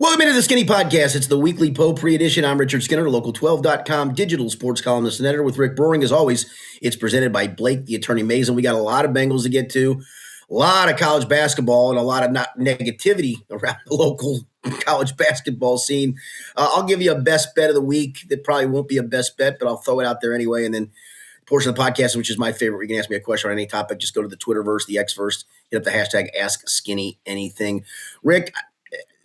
Welcome into the Skinny Podcast. It's the weekly Potpourri edition. I'm Richard Skinner, Local12.com digital sports columnist and editor with Rick Broering. As always, it's presented by Blake, the Attorney Mason. We got a lot of Bengals to get to, a lot of college basketball, and a lot of negativity around the local college basketball scene. I'll give you a best bet of the week. That probably won't be a best bet, but I'll throw it out there anyway. And then the portion of the podcast, which is my favorite, where you can ask me a question on any topic. Just go to the Twitterverse, the Xverse, hit up the hashtag AskSkinnyAnything. Rick,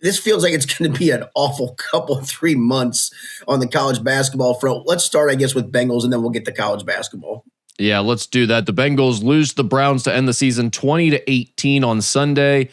this feels like it's going to be an awful couple, 3 months on the college basketball front. Let's start, I guess, with Bengals, and then we'll get to college basketball. Yeah, let's do that. The Bengals lose to the Browns to end the season 20-18 on Sunday.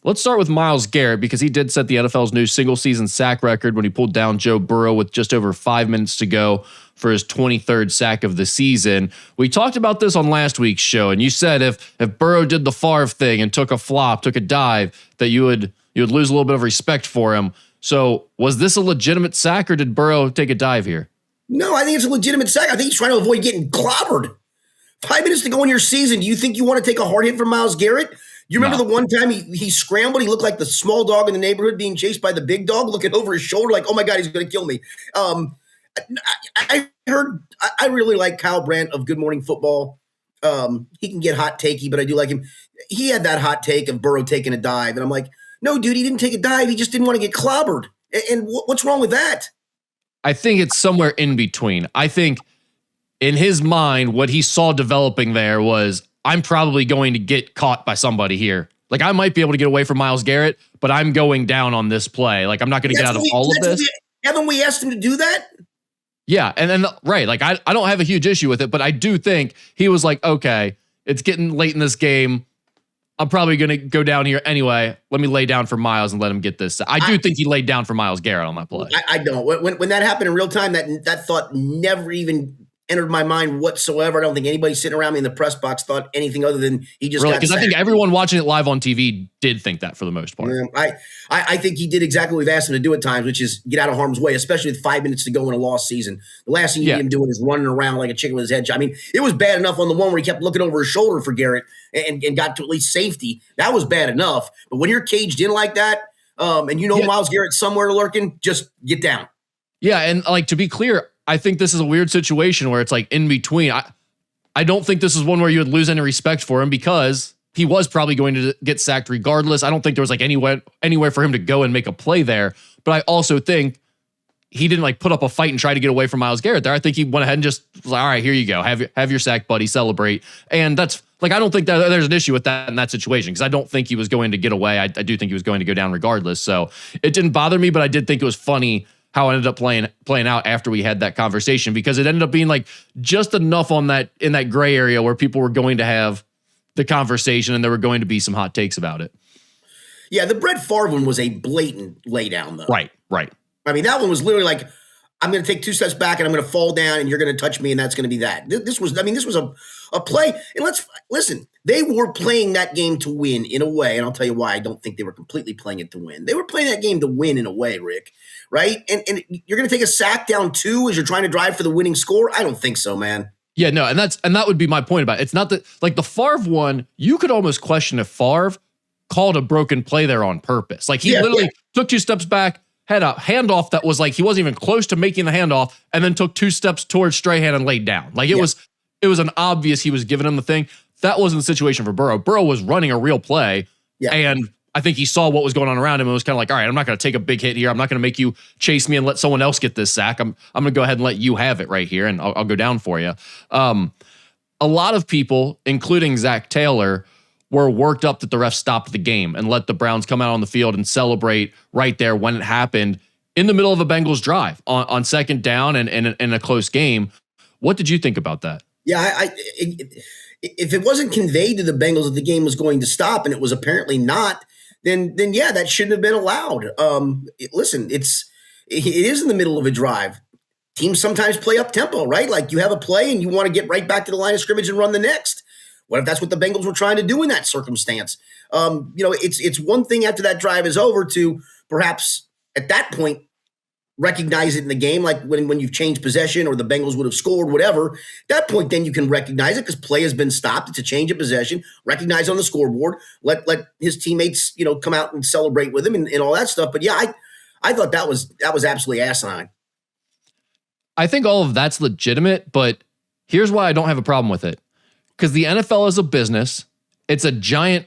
Let's start with Myles Garrett, because he did set the NFL's new single-season sack record when he pulled down Joe Burrow with just over 5 minutes to go for his 23rd sack of the season. We talked about this on last week's show, and you said if Burrow did the Favre thing and took a flop, took a dive, that you would lose a little bit of respect for him. So was this a legitimate sack, or did Burrow take a dive here? No, I think it's a legitimate sack. I think he's trying to avoid getting clobbered. 5 minutes to go in your season. Do you think you want to take a hard hit from Myles Garrett? You remember the one time he scrambled? He looked like the small dog in the neighborhood being chased by the big dog, looking over his shoulder like, oh my God, he's going to kill me. I really like Kyle Brandt of Good Morning Football. He can get hot takey, but I do like him. He had that hot take of Burrow taking a dive, and I'm like, no, dude, he didn't take a dive. He just didn't want to get clobbered. And what's wrong with that? I think it's somewhere in between. I think in his mind, what he saw developing there was, I'm probably going to get caught by somebody here. Like, I might be able to get away from Myles Garrett, but I'm going down on this play. Like, I'm not going to get out of all of this. Haven't we asked him to do that? Yeah, and then, right, like, I don't have a huge issue with it, but I do think he was like, okay, it's getting late in this game. I'm probably going to go down here anyway. Let me lay down for Myles and let him get this. I do think he laid down for Myles Garrett on that play. I don't. When that happened in real time, that thought never even entered my mind whatsoever. I don't think anybody sitting around me in the press box thought anything other than he just really, got because I think everyone watching it live on TV did think that for the most part. Yeah, I think he did exactly what we've asked him to do at times, which is get out of harm's way, especially with 5 minutes to go in a lost season. The last thing you need him doing is running around like a chicken with his head shot. I mean, it was bad enough on the one where he kept looking over his shoulder for Garrett and got to at least safety. That was bad enough. But when you're caged in like that, and Myles Garrett's somewhere lurking, just get down. Yeah, and like, to be clear, I think this is a weird situation where it's like in between. I don't think this is one where you would lose any respect for him, because he was probably going to get sacked regardless. I don't think there was like anywhere for him to go and make a play there. But I also think he didn't like put up a fight and try to get away from Myles Garrett there. I think he went ahead and just was like, all right, here you go. Have your sack, buddy. Celebrate. And that's like, I don't think that there's an issue with that in that situation, because I don't think he was going to get away. I do think he was going to go down regardless. So it didn't bother me, but I did think it was funny how it ended up playing out after we had that conversation, because it ended up being like just enough in that gray area where people were going to have the conversation and there were going to be some hot takes about it. Yeah, the Brett Favre one was a blatant laydown, though. Right. I mean, that one was literally like, I'm going to take 2 steps back and I'm going to fall down and you're going to touch me and that's going to be that. This was a play. And listen, they were playing that game to win in a way, and I'll tell you why I don't think they were completely playing it to win. They were playing that game to win in a way, Rick, right? And you're going to take a sack down 2 as you're trying to drive for the winning score? I don't think so, man. Yeah, no, and that would be my point about it. It's not that, like, the Favre one, you could almost question if Favre called a broken play there on purpose. Like, he literally took 2 steps back, had a handoff that was like he wasn't even close to making the handoff, and then took 2 steps towards Strahan and laid down. Like, it was an obvious he was giving him the thing. That wasn't the situation for Burrow. Burrow was running a real play, and I think he saw what was going on around him and was kind of like, all right, I'm not going to take a big hit here. I'm not going to make you chase me and let someone else get this sack. I'm going to go ahead and let you have it right here, and I'll go down for you. A lot of people, including Zach Taylor, were worked up that the ref stopped the game and let the Browns come out on the field and celebrate right there when it happened in the middle of a Bengals drive on second down and in a close game. What did you think about that? Yeah, if it wasn't conveyed to the Bengals that the game was going to stop, and it was apparently not, then yeah, that shouldn't have been allowed. Listen, it is in the middle of a drive. Teams sometimes play up tempo, right? Like, you have a play and you want to get right back to the line of scrimmage and run the next. What if that's what the Bengals were trying to do in that circumstance? It's one thing after that drive is over to perhaps at that point recognize it in the game, like when you've changed possession or the Bengals would have scored, whatever. At that point, then you can recognize it because play has been stopped. It's a change of possession. Recognize on the scoreboard. Let his teammates, come out and celebrate with him and all that stuff. But yeah, I thought that was absolutely asinine. I think all of that's legitimate, but here's why I don't have a problem with it. Because the NFL is a business. It's a giant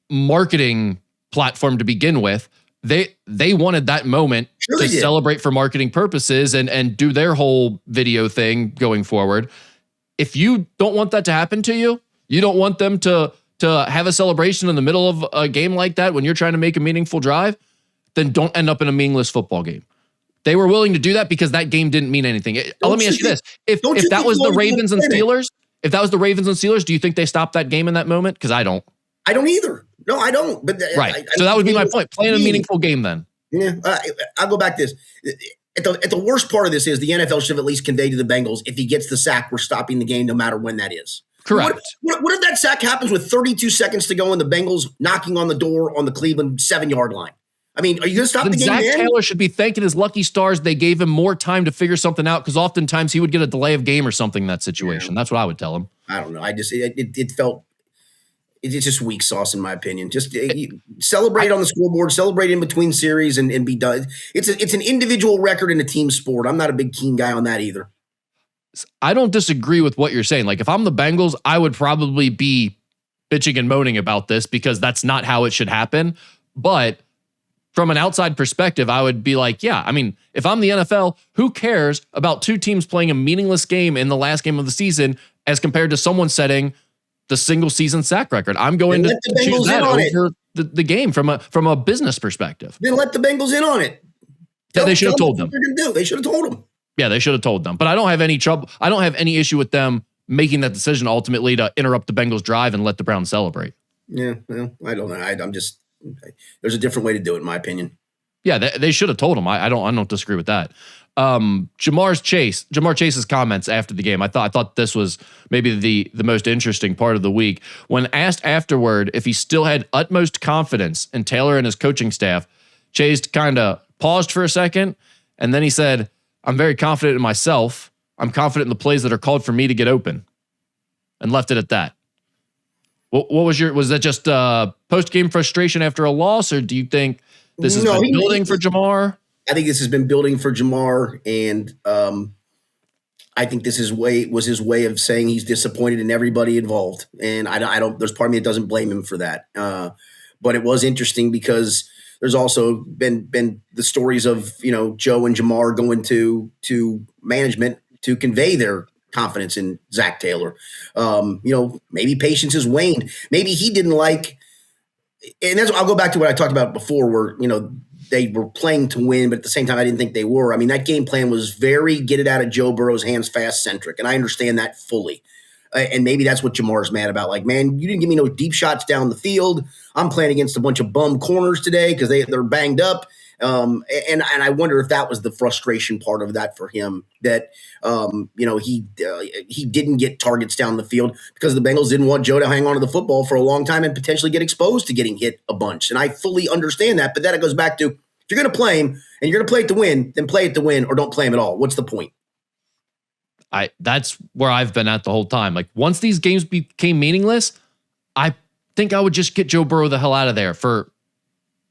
marketing platform to begin with. They wanted that moment to celebrate for marketing purposes and do their whole video thing going forward. If you don't want that to happen to you, you don't want them to have a celebration in the middle of a game like that when you're trying to make a meaningful drive, then don't end up in a meaningless football game. They were willing to do that because that game didn't mean anything. Let me ask you this. If that was the Ravens and Steelers, do you think they stopped that game in that moment? Because I don't. I don't either. No, I don't. But right. So that would be my point. Playing a meaningful game then. Yeah. I'll go back to this. At the worst part of this is the NFL should have at least conveyed to the Bengals, if he gets the sack, we're stopping the game no matter when that is. Correct. What if that sack happens with 32 seconds to go and the Bengals knocking on the door on the Cleveland 7-yard line? I mean, are you going to stop the game? Zach Taylor should be thanking his lucky stars they gave him more time to figure something out, because oftentimes he would get a delay of game or something in that situation. Yeah. That's what I would tell him. I don't know. It felt it's just weak sauce in my opinion. Just celebrate on the scoreboard, celebrate in between series, and be done. It's an individual record in a team sport. I'm not a big team guy on that either. I don't disagree with what you're saying. Like, if I'm the Bengals, I would probably be bitching and moaning about this because that's not how it should happen. But from an outside perspective, I would be like, yeah, I mean, if I'm the NFL, who cares about two teams playing a meaningless game in the last game of the season as compared to someone setting the single season sack record? I'm going to choose that over the game from a business perspective. Then let the Bengals in on it. They should have told them. They should have told them. Yeah, they should have told them. But I don't have any trouble. I don't have any issue with them making that decision ultimately to interrupt the Bengals drive and let the Browns celebrate. Yeah, well, I don't know. I'm just there's a different way to do it, in my opinion. Yeah, they should have told him. I don't disagree with that. Jamar Chase's comments after the game, I thought this was maybe the most interesting part of the week. When asked afterward if he still had utmost confidence in Taylor and his coaching staff, Chase kind of paused for a second, and then he said, "I'm very confident in myself. I'm confident in the plays that are called for me to get open," and left it at that. What was that just post-game frustration after a loss, or do you think this has been building for Jamar? I think this has been building for Jamar, and I think this was his way of saying he's disappointed in everybody involved. And I don't. There's part of me that doesn't blame him for that. But it was interesting because there's also been the stories of Joe and Jamar going to management to convey their confidence in Zach Taylor. Maybe patience has waned. Maybe he didn't like. And I'll go back to what I talked about before, where they were playing to win, but at the same time, I didn't think they were. I mean, that game plan was very get it out of Joe Burrow's hands fast centric, and I understand that fully. And maybe that's what Jamar's mad about. Like, man, you didn't give me no deep shots down the field. I'm playing against a bunch of bum corners today because they're banged up. And I wonder if that was the frustration part of that for him, that he didn't get targets down the field because the Bengals didn't want Joe to hang on to the football for a long time and potentially get exposed to getting hit a bunch. And I fully understand that, but then it goes back to, if you're going to play him and you're going to play it to win, then play it to win or don't play him at all. What's the point? That's where I've been at the whole time. Like, once these games became meaningless, I think I would just get Joe Burrow the hell out of there for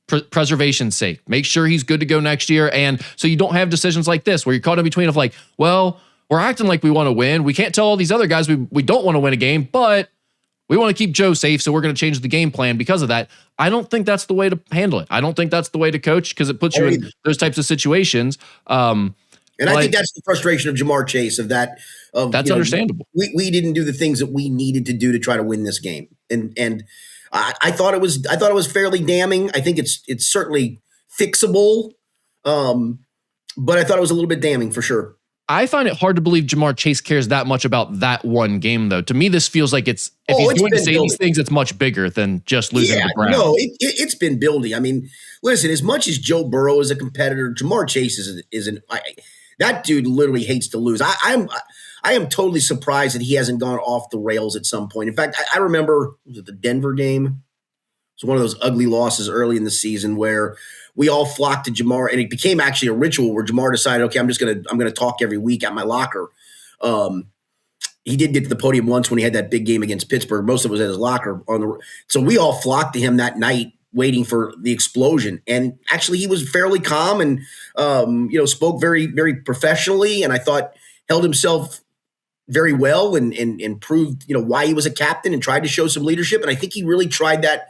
preservation's sake. Make sure he's good to go next year. And so you don't have decisions like this where you're caught in between of like, well, we're acting like we want to win. We can't tell all these other guys we don't want to win a game, but we want to keep Joe safe, so we're going to change the game plan because of that. I don't think that's the way to handle it. I don't think that's the way to coach, because it puts you in those types of situations. And I think that's the frustration of Jamar Chase that's understandable. We didn't do the things that we needed to do to try to win this game. And I thought it was fairly damning. I think it's certainly fixable. But I thought it was a little bit damning for sure. I find it hard to believe Jamar Chase cares that much about that one game, though. To me, this feels like if he's going to say these things, it's much bigger than just losing the Browns. No, it's been building. I mean, listen, as much as Joe Burrow is a competitor, Jamar Chase that dude literally hates to lose. I am totally surprised that he hasn't gone off the rails at some point. In fact, I remember, was it the Denver game? It was one of those ugly losses early in the season where we all flocked to Jamar, and it became actually a ritual where Jamar decided, okay, I'm gonna talk every week at my locker. He did get to the podium once when he had that big game against Pittsburgh. Most of it was at his locker so we all flocked to him that night waiting for the explosion. And actually, he was fairly calm and spoke very, very professionally, and I thought held himself very well and proved why he was a captain and tried to show some leadership. And I think he really tried that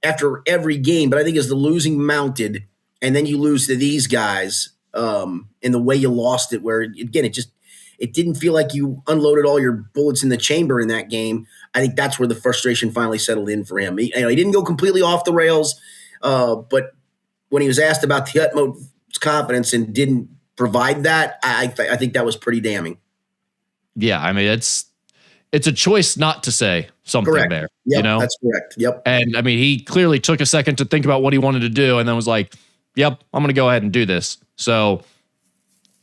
after every game. But I think as the losing mounted, and then you lose to these guys, in the way you lost it, where again it didn't feel like you unloaded all your bullets in the chamber in that game. I think that's where the frustration finally settled in for him. He didn't go completely off the rails, but when he was asked about the utmost confidence and didn't provide that, I think that was pretty damning. Yeah, I mean, it's a choice not to say something correct. There. Yep, that's correct. Yep. And I mean, he clearly took a second to think about what he wanted to do, and then was like, "Yep, I'm going to go ahead and do this." So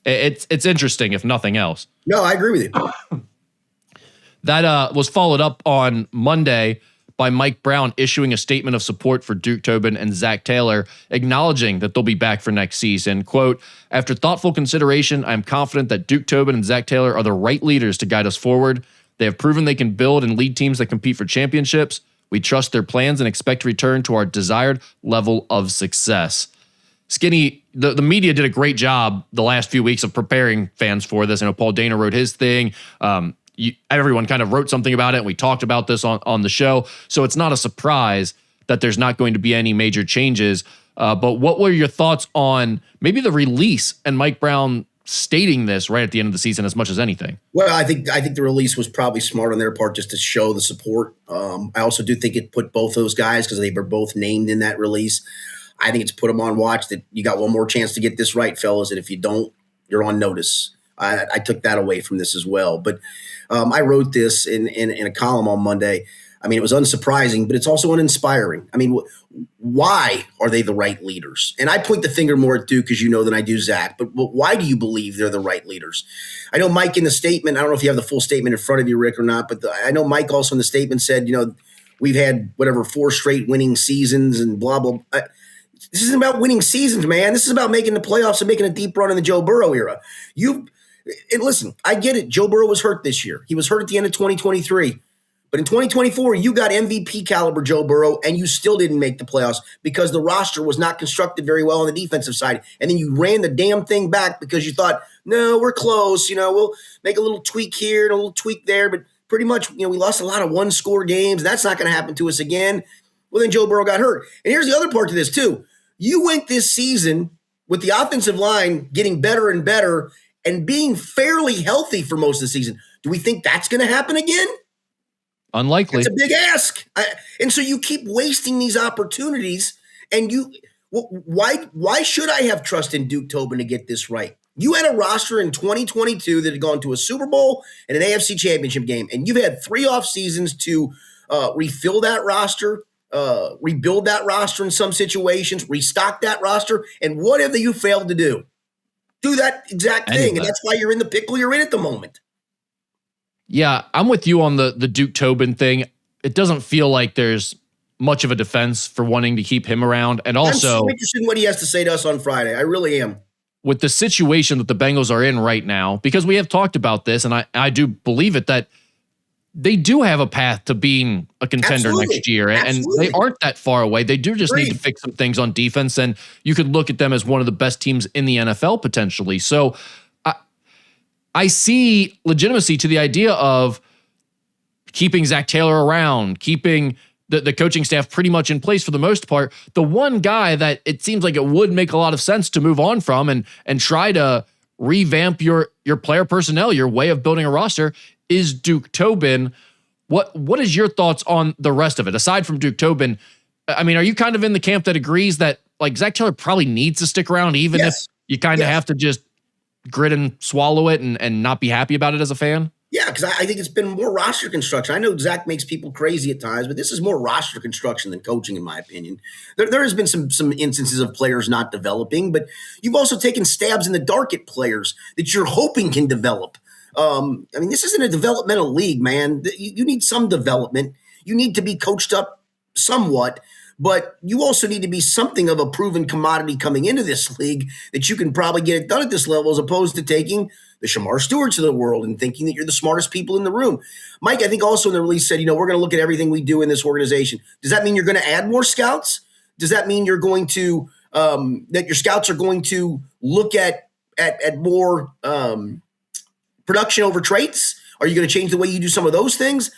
it's interesting, if nothing else. No, I agree with you. That was followed up on Monday by Mike Brown issuing a statement of support for Duke Tobin and Zach Taylor, acknowledging that they'll be back for next season. Quote, "After thoughtful consideration, I am confident that Duke Tobin and Zach Taylor are the right leaders to guide us forward. They have proven they can build and lead teams that compete for championships. We trust their plans and expect to return to our desired level of success." Skinny, the media did a great job the last few weeks of preparing fans for this. I know Paul Dana wrote his thing. Everyone kind of wrote something about it, and we talked about this on the show. So it's not a surprise that there's not going to be any major changes. But what were your thoughts on maybe the release and Mike Brown stating this right at the end of the season as much as anything? Well, I think the release was probably smart on their part just to show the support. I also do think it put both those guys, because they were both named in that release, I think it's put them on watch that you got one more chance to get this right, fellas, and if you don't, you're on notice. I took that away from this as well. But I wrote this in a column on Monday. I mean, it was unsurprising, but it's also uninspiring. I mean, why are they the right leaders? And I point the finger more at Duke, as you know, than I do Zach. But why do you believe they're the right leaders? I know Mike in the statement, I don't know if you have the full statement in front of you, Rick, or not, but I know Mike also in the statement said, we've had 4 straight winning seasons and blah, blah. This isn't about winning seasons, man. This is about making the playoffs and making a deep run in the Joe Burrow era. And listen, I get it. Joe Burrow was hurt this year. He was hurt at the end of 2023. But in 2024, you got MVP caliber Joe Burrow, and you still didn't make the playoffs because the roster was not constructed very well on the defensive side. And then you ran the damn thing back because you thought, no, we're close. We'll make a little tweak here and a little tweak there. But pretty much, we lost a lot of one-score games. That's not going to happen to us again. Well, then Joe Burrow got hurt. And here's the other part to this, too. You went this season with the offensive line getting better and better and being fairly healthy for most of the season. Do we think that's going to happen again? Unlikely. It's a big ask. And so you keep wasting these opportunities. And why should I have trust in Duke Tobin to get this right? You had a roster in 2022 that had gone to a Super Bowl and an AFC Championship game. And you've had 3 off seasons to refill that roster, rebuild that roster in some situations, restock that roster. And what have you failed to do? Do that exact thing. And that's why you're in the pickle you're in at the moment. Yeah, I'm with you on the Duke Tobin thing. It doesn't feel like there's much of a defense for wanting to keep him around. And also, I'm so interested in what he has to say to us on Friday. I really am. With the situation that the Bengals are in right now, because we have talked about this, and I do believe it, that they do have a path to being a contender next year. And they aren't that far away. They do just need to fix some things on defense. And you could look at them as one of the best teams in the NFL potentially. So I see legitimacy to the idea of keeping Zach Taylor around, keeping the coaching staff pretty much in place for the most part. The one guy that it seems like it would make a lot of sense to move on from and try to revamp your player personnel, your way of building a roster, is Duke Tobin. What is your thoughts on the rest of it? Aside from Duke Tobin, I mean, are you kind of in the camp that agrees that like Zach Taylor probably needs to stick around, even if you kind of have to just grit and swallow it and not be happy about it as a fan? Yeah, because I think it's been more roster construction. I know Zach makes people crazy at times, but this is more roster construction than coaching, in my opinion. There has been some instances of players not developing, but you've also taken stabs in the dark at players that you're hoping can develop. I mean, this isn't a developmental league, man. You need some development. You need to be coached up somewhat, but you also need to be something of a proven commodity coming into this league that you can probably get it done at this level, as opposed to taking the Jamar Stewarts of the world and thinking that you're the smartest people in the room. Mike, I think also in the release said, we're going to look at everything we do in this organization. Does that mean you're going to add more scouts? Does that mean you're going to that your scouts are going to look at more production over traits? Are you going to change the way you do some of those things?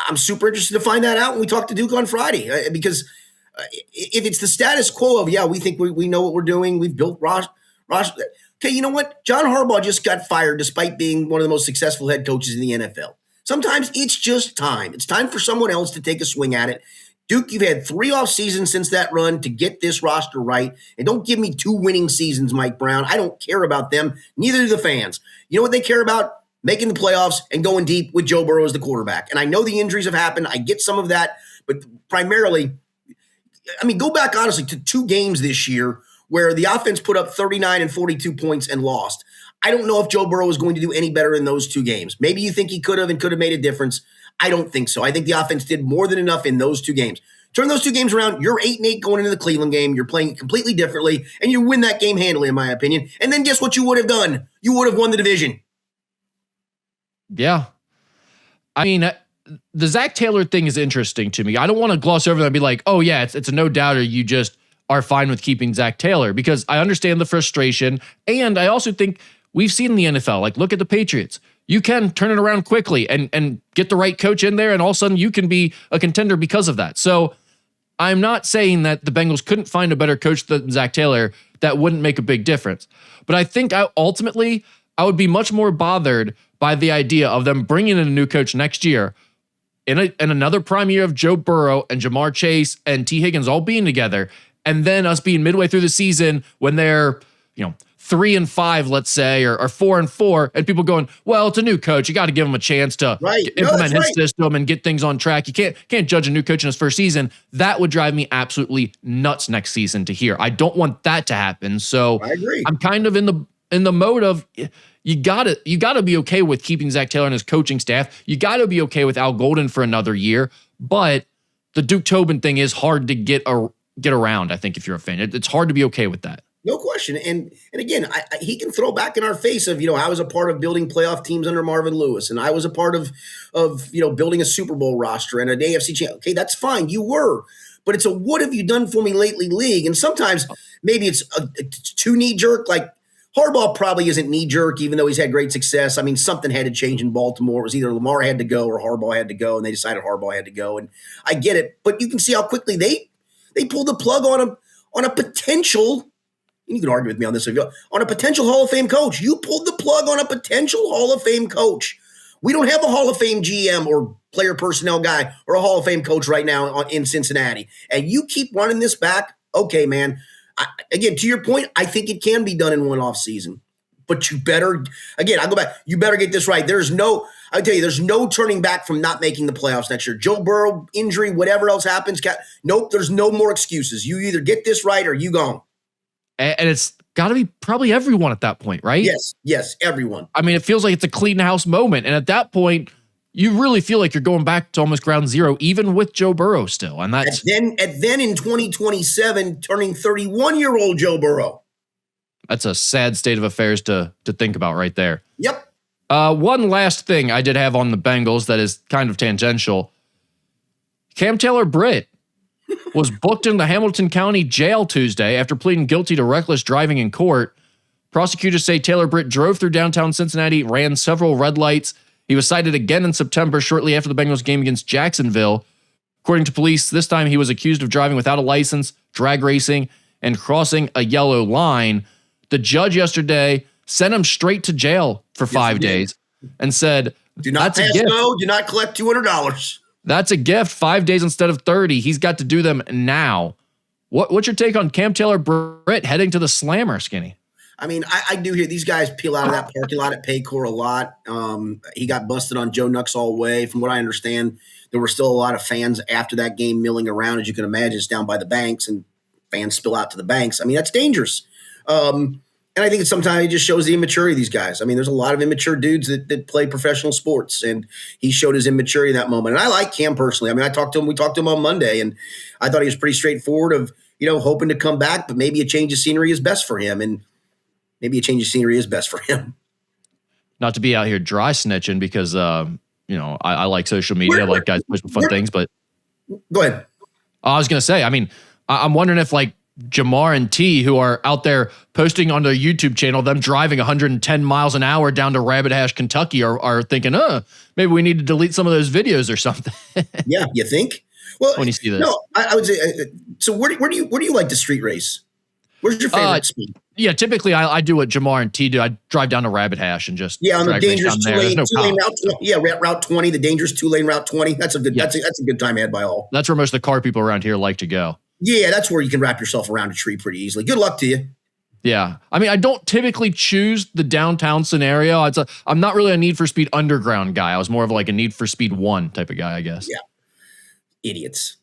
I'm super interested to find that out when we talk to Duke on Friday, because if it's the status quo of, we think we know what we're doing, we've built roster. Okay, you know what? John Harbaugh just got fired despite being one of the most successful head coaches in the NFL. Sometimes it's just time. It's time for someone else to take a swing at it. Duke, you've had 3 off seasons since that run to get this roster right. And don't give me 2 winning seasons, Mike Brown. I don't care about them. Neither do the fans. You know what they care about? Making the playoffs and going deep with Joe Burrow as the quarterback. And I know the injuries have happened. I get some of that. But primarily, go back honestly to 2 games this year where the offense put up 39 and 42 points and lost. I don't know if Joe Burrow is going to do any better in those 2 games. Maybe you think he could have made a difference. I don't think so. I think the offense did more than enough in those 2 games. Turn those 2 games around, you're 8-8 going into the Cleveland game. You're playing completely differently, and you win that game handily, in my opinion. And then guess what you would have done? You would have won the division. Yeah. The Zach Taylor thing is interesting to me. I don't want to gloss over that and be like, oh, yeah, it's a no-doubter. You just are fine with keeping Zach Taylor, because I understand the frustration. And I also think we've seen in the NFL, like, look at the Patriots. You can turn it around quickly and get the right coach in there, and all of a sudden you can be a contender because of that. So I'm not saying that the Bengals couldn't find a better coach than Zach Taylor that wouldn't make a big difference. But I think ultimately I would be much more bothered by the idea of them bringing in a new coach next year in another prime year of Joe Burrow and Jamar Chase and T. Higgins all being together, and then us being midway through the season when they're 3-5, let's say, or 4-4, and people going, well, it's a new coach. You got to give him a chance to implement his system and get things on track. You can't judge a new coach in his first season. That would drive me absolutely nuts next season to hear. I don't want that to happen. So I agree. I'm kind of in the mode of you gotta be okay with keeping Zach Taylor and his coaching staff. You gotta be okay with Al Golden for another year. But the Duke Tobin thing is hard to get around, I think, if you're a fan. It's hard to be okay with that. No question. And again, he can throw back in our face of, I was a part of building playoff teams under Marvin Lewis, and I was a part of building a Super Bowl roster and an AFC champion. Okay, that's fine. You were. But it's a what have you done for me lately league. And sometimes maybe it's too knee-jerk. Like Harbaugh probably isn't knee-jerk, even though he's had great success. Something had to change in Baltimore. It was either Lamar had to go or Harbaugh had to go, and they decided Harbaugh had to go. And I get it. But you can see how quickly they pulled the plug on a potential – you can argue with me on this, on a potential Hall of Fame coach. You pulled the plug on a potential Hall of Fame coach. We don't have a Hall of Fame GM or player personnel guy or a Hall of Fame coach right now in Cincinnati. And you keep running this back. Okay, man. Again, to your point, I think it can be done in one off season. But you better, again, I'll go back. You better get this right. There's no turning back from not making the playoffs next year. Joe Burrow, injury, whatever else happens. Nope, there's no more excuses. You either get this right or you gone. And it's got to be probably everyone at that point, right? Yes, everyone. It feels like it's a clean house moment. And at that point, you really feel like you're going back to almost ground zero, even with Joe Burrow still. And that's then in 2027, turning 31-year-old Joe Burrow. That's a sad state of affairs to think about right there. Yep. One last thing I did have on the Bengals that is kind of tangential. Taylor Britt was booked in the Hamilton County Jail Tuesday after pleading guilty to reckless driving in court. Prosecutors say Taylor Britt drove through downtown Cincinnati, ran several red lights. He was cited again in September, shortly after the Bengals game against Jacksonville. According to police, this time he was accused of driving without a license, drag racing, and crossing a yellow line. The judge yesterday sent him straight to jail for 5 days and said, do not pass go, do not collect $200. That's a gift, 5 days instead of 30. He's got to do them now. What's your take on Taylor Britt heading to the Slammer, Skinny? I do hear these guys peel out of that parking lot at Paycor a lot. He got busted on Joe Nux all way. From what I understand, there were still a lot of fans after that game milling around. As you can imagine, it's down by the banks, and fans spill out to the banks. That's dangerous. And I think sometimes it just shows the immaturity of these guys. There's a lot of immature dudes that play professional sports, and he showed his immaturity in that moment. And I like Cam personally. We talked to him on Monday, and I thought he was pretty straightforward of, hoping to come back, but maybe a change of scenery is best for him. And maybe a change of scenery is best for him. Not to be out here dry snitching because, I like social media. I like guys pushing fun things, but go ahead. I was going to say, I'm wondering if like Jamar and T, who are out there posting on their YouTube channel, them driving 110 miles an hour down to Rabbit Hash, Kentucky, are thinking, maybe we need to delete some of those videos or something. Yeah, you think? Well, when you see this, no, I would say. So where do you like to street race? Where's your favorite speed? Yeah, typically I do what Jamar and T do. I drive down to Rabbit Hash and just on the dangerous two-lane route. Yeah, Route 20, the dangerous 2-lane Route 20. That's a good. That's a good time had by all. That's where most of the car people around here like to go. Yeah, that's where you can wrap yourself around a tree pretty easily. Good luck to you. Yeah. I mean, I don't typically choose the downtown scenario. I'm not really a Need for Speed Underground guy. I was more of like a Need for Speed 1 type of guy, I guess. Yeah. Idiots.